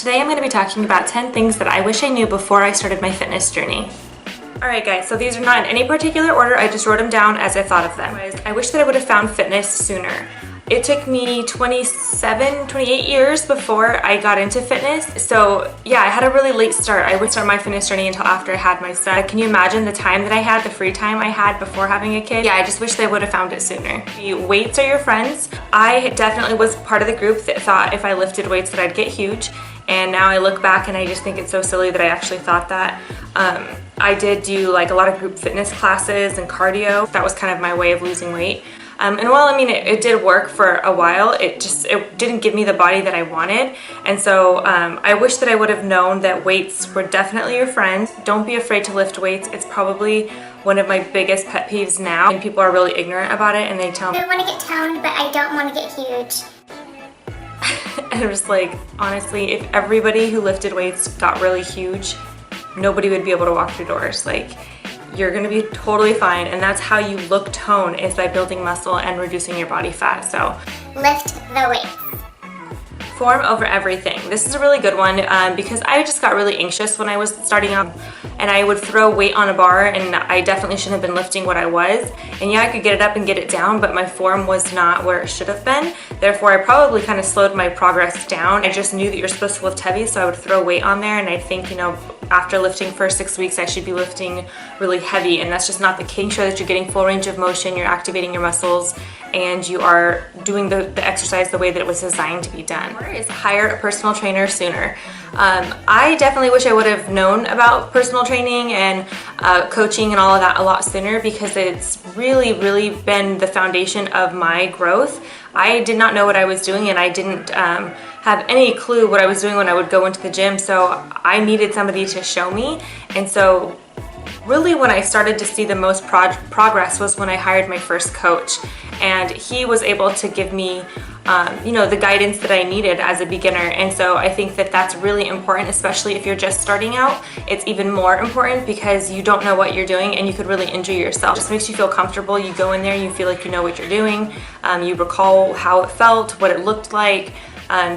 Today I'm going to be talking about 10 things that I wish I knew before I started my fitness journey. Alright guys, so these are not in any particular order, I just wrote them down as I thought of them. I wish that I would have found fitness sooner. It took me 28 years before I got into fitness. So yeah, I had a really late start. I wouldn't start my fitness journey until after I had my son. Can you imagine the time that I had, the free time I had before having a kid? Yeah, I just wish they would have found it sooner. The weights are your friends. I definitely was part of the group that thought if I lifted weights that I'd get huge. And now I look back and I just think it's so silly that I actually thought that. I did do like a lot of group fitness classes and cardio. That was kind of my way of losing weight. And while I mean it did work for a while, it didn't give me the body that I wanted. And so I wish that I would have known that weights were definitely your friends. Don't be afraid to lift weights. It's probably one of my biggest pet peeves now, and people are really ignorant about it and they tell me, I want to get toned, but I don't want to get huge. And I'm just like, honestly, if everybody who lifted weights got really huge, nobody would be able to walk through doors. Like, you're gonna be totally fine, and that's how you look tone, is by building muscle and reducing your body fat. So lift the weights. Form over everything. This is a really good one because I just got really anxious when I was starting out, and I would throw weight on a bar, and I definitely shouldn't have been lifting what I was. And yeah, I could get it up and get it down, but my form was not where it should have been. Therefore, I probably kind of slowed my progress down. I just knew that you're supposed to lift heavy, so I would throw weight on there, and I'd think, you know, after lifting for 6 weeks, I should be lifting really heavy, and that's just not the case. Make sure that you're getting full range of motion, you're activating your muscles, and you are doing the exercise the way that it was designed to be done. Is hire a personal trainer sooner. I definitely wish I would have known about personal training and coaching and all of that a lot sooner, because it's really been the foundation of my growth. I did not know what I was doing, and I didn't have any clue what I was doing when I would go into the gym, so I needed somebody to show me. And so really when I started to see the most progress was when I hired my first coach, and he was able to give me you know, the guidance that I needed as a beginner. And so I think that that's really important, especially if you're just starting out. It's even more important because you don't know what you're doing and you could really injure yourself. It just makes you feel comfortable. You go in there, you feel like you know what you're doing. You recall how it felt, what it looked like.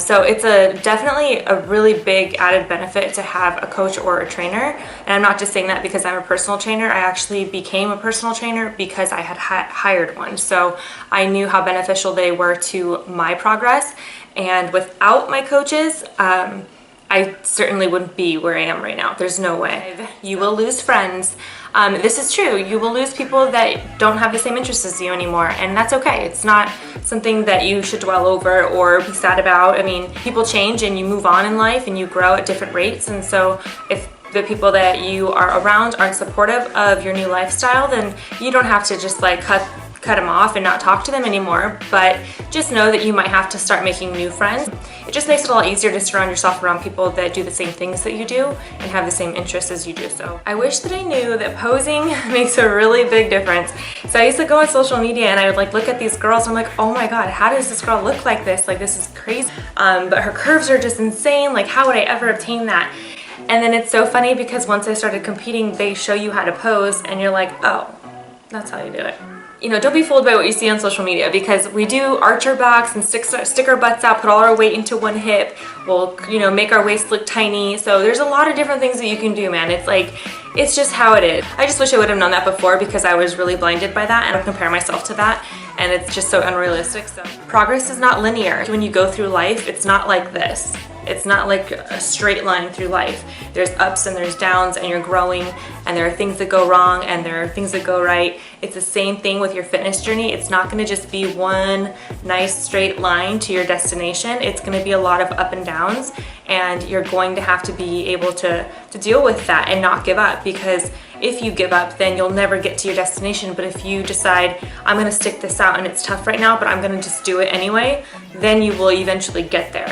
So it's definitely a really big added benefit to have a coach or a trainer. And I'm not just saying that because I'm a personal trainer. I actually became a personal trainer because I had hired one. So I knew how beneficial they were to my progress. And without my coaches, I certainly wouldn't be where I am right now. There's no way. You will lose friends. This is true. You will lose people that don't have the same interests as you anymore, and that's okay. It's not something that you should dwell over or be sad about. I mean, people change and you move on in life and you grow at different rates, and so if the people that you are around aren't supportive of your new lifestyle, then you don't have to just like cut them off and not talk to them anymore, but just know that you might have to start making new friends. It just makes it a lot easier to surround yourself around people that do the same things that you do and have the same interests as you do. So I wish that I knew that posing makes a really big difference. So I used to go on social media and I would like look at these girls and I'm like, oh my god, how does this girl look like this? Like, this is crazy. But her curves are just insane. Like, how would I ever obtain that? And then it's so funny because once I started competing, they show you how to pose and you're like, oh, that's how you do it. You know, don't be fooled by what you see on social media, because we do arch our backs and stick our butts out, put all our weight into one hip. We'll, you know, make our waist look tiny. So there's a lot of different things that you can do, man. It's like, it's just how it is. I just wish I would have known that before, because I was really blinded by that and I compare myself to that, and it's just so unrealistic. So progress is not linear. When you go through life, it's not like this. It's not like a straight line through life. There's ups and there's downs, and you're growing, and there are things that go wrong and there are things that go right. It's the same thing with your fitness journey. It's not gonna just be one nice straight line to your destination. It's gonna be a lot of up and downs, and you're going to have to be able to deal with that and not give up, because if you give up, then you'll never get to your destination. But if you decide, I'm gonna stick this out and it's tough right now, but I'm gonna just do it anyway, then you will eventually get there.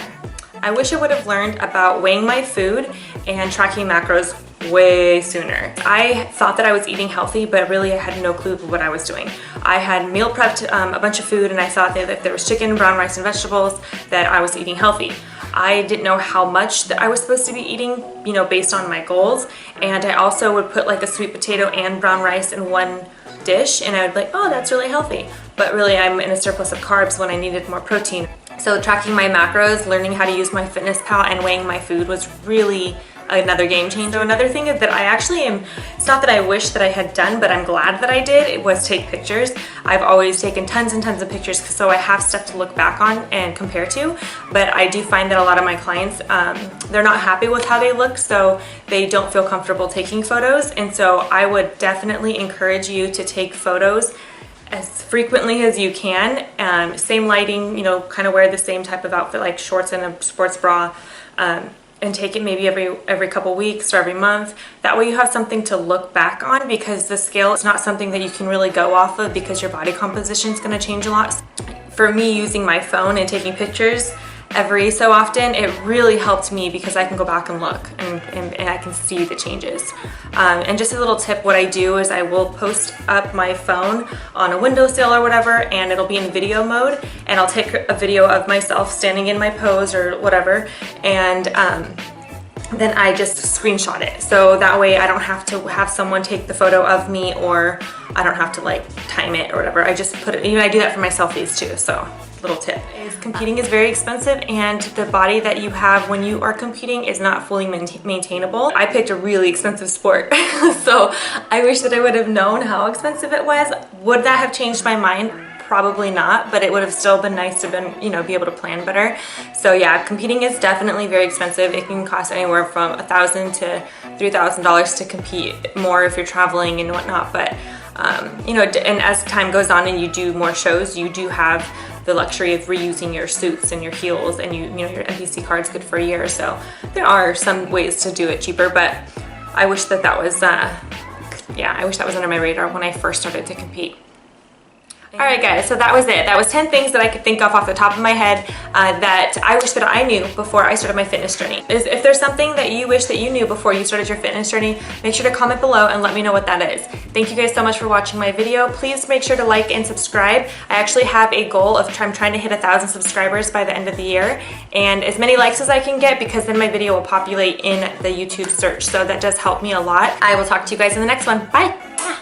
I wish I would have learned about weighing my food and tracking macros way sooner. I thought that I was eating healthy, but really I had no clue of what I was doing. I had meal prepped a bunch of food, and I thought that if there was chicken, brown rice, and vegetables, that I was eating healthy. I didn't know how much that I was supposed to be eating, you know, based on my goals. And I also would put like a sweet potato and brown rice in one dish, and I would be like, oh, that's really healthy. But really I'm in a surplus of carbs when I needed more protein. So tracking my macros, learning how to use MyFitnessPal, and weighing my food was really another game changer. So another thing that I actually am, it's not that I wish that I had done, but I'm glad that I did, it was take pictures. I've always taken tons and tons of pictures, so I have stuff to look back on and compare to, but I do find that a lot of my clients, they're not happy with how they look, so they don't feel comfortable taking photos, and so I would definitely encourage you to take photos as frequently as you can. Same lighting, you know, kind of wear the same type of outfit, like shorts and a sports bra, and take it maybe every couple weeks or every month. That way you have something to look back on, because the scale is not something that you can really go off of because your body composition is going to change a lot. For me, using my phone and taking pictures every so often, it really helped me because I can go back and look and I can see the changes. And just a little tip, what I do is I will post up my phone on a windowsill or whatever, and it'll be in video mode, and I'll take a video of myself standing in my pose or whatever, and then I just screenshot it. So that way I don't have to have someone take the photo of me, or I don't have to like time it or whatever. I just put it, you know, I do that for my selfies too, so little tip. Competing is very expensive, and the body that you have when you are competing is not fully maintainable. I picked a really expensive sport, so I wish that I would have known how expensive it was. Would that have changed my mind? Probably not, but it would have still been nice to been, you know, be able to plan better. So yeah, competing is definitely very expensive. It can cost anywhere from $1,000 to $3,000 to compete, more if you're traveling and whatnot. But you know, and as time goes on and you do more shows, you do have the luxury of reusing your suits and your heels, and you know, your NPC card's good for a year. So there are some ways to do it cheaper, but I wish that was yeah, I wish that was under my radar when I first started to compete. Alright guys, so that was it. That was 10 things that I could think of the top of my head that I wish that I knew before I started my fitness journey. If there's something that you wish that you knew before you started your fitness journey, make sure to comment below and let me know what that is. Thank you guys so much for watching my video. Please make sure to like and subscribe. I actually have a goal of I'm trying to hit 1,000 subscribers by the end of the year, and as many likes as I can get, because then my video will populate in the YouTube search. So that does help me a lot. I will talk to you guys in the next one. Bye!